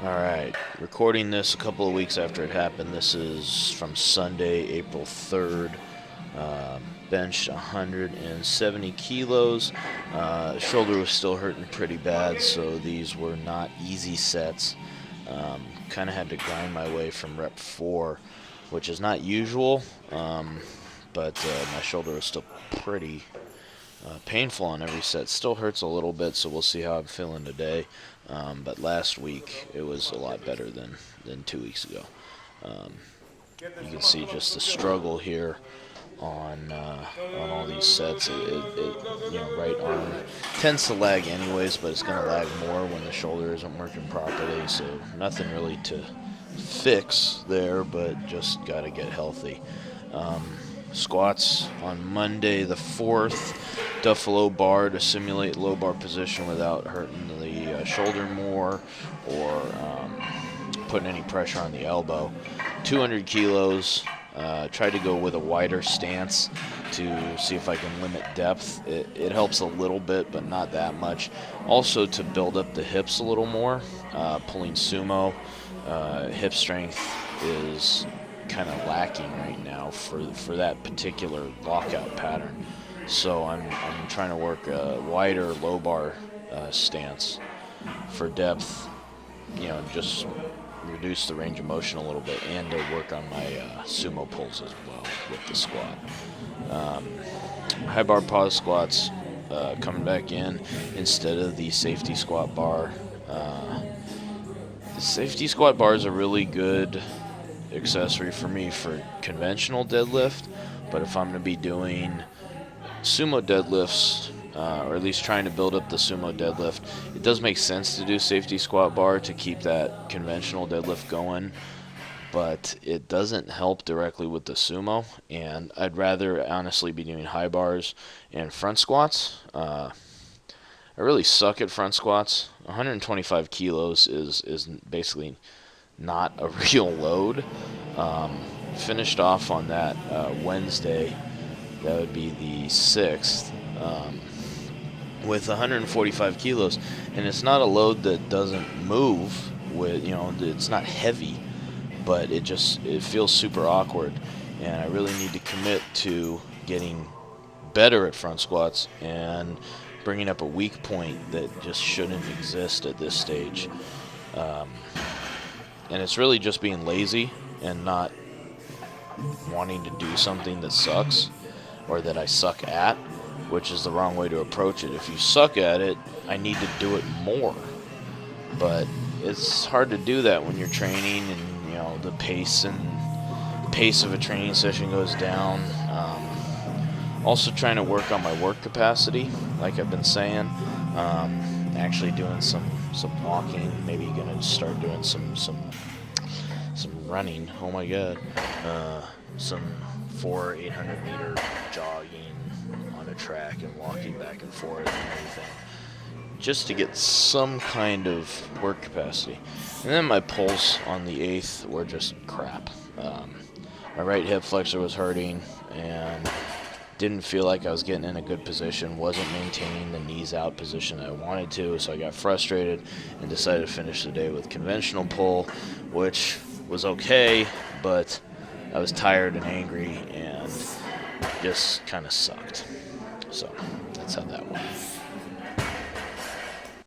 Alright, recording this a couple of weeks after it happened. This is from Sunday, April 3rd. Benched 170 kilos. Shoulder was still hurting pretty bad, so these were not easy sets. Kind of had to grind my way from rep 4, which is not usual, but my shoulder was still pretty painful on every set. Still hurts a little bit, so we'll see how I'm feeling today. But last week it was a lot better than 2 weeks ago. You can see just the struggle here on all these sets. Right arm tends to lag anyways, but it's going to lag more when the shoulder isn't working properly. So nothing really to fix there, but just got to get healthy. Squats on Monday the 4th. Duffalo bar to simulate low bar position without hurting the shoulder more or putting any pressure on the elbow. 200 kilos. Tried to go with a wider stance to see if I can limit depth. It helps a little bit, but not that much. Also to build up the hips a little more. Pulling sumo, hip strength is kind of lacking right now for that particular lockout pattern. So I'm trying to work a wider low bar stance for depth, just reduce the range of motion a little bit, and to work on my sumo pulls as well with the squat. High bar pause squats coming back in instead of the safety squat bar. The safety squat bar is a really good accessory for me for conventional deadlift, but if I'm going to be doing sumo deadlifts, or at least trying to build up the sumo deadlift, it does make sense to do safety squat bar to keep that conventional deadlift going, but it doesn't help directly with the sumo, and I'd rather honestly be doing high bars and front squats. I really suck at front squats. 125 kilos is basically not a real load. Finished off on that Wednesday. That would be the 6th, with 145 kilos, and it's not a load that doesn't move. It's not heavy, but it feels super awkward, and I really need to commit to getting better at front squats and bringing up a weak point that just shouldn't exist at this stage. And it's really just being lazy and not wanting to do something that sucks or that I suck at, which is the wrong way to approach it. If you suck at it, I need to do it more. But it's hard to do that when you're training and the pace of a training session goes down. Also trying to work on my work capacity, like I've been saying. Actually doing some walking. Maybe gonna start doing some running. Oh my god. Some 800 meter jogging on a track and walking back and forth and everything, just to get some kind of work capacity. And then my pulls on the 8th were just crap. My right hip flexor was hurting and didn't feel like I was getting in a good position, wasn't maintaining the knees out position I wanted to, so I got frustrated and decided to finish the day with conventional pull, which was okay, but I was tired and angry and just kind of sucked. So that's how that went.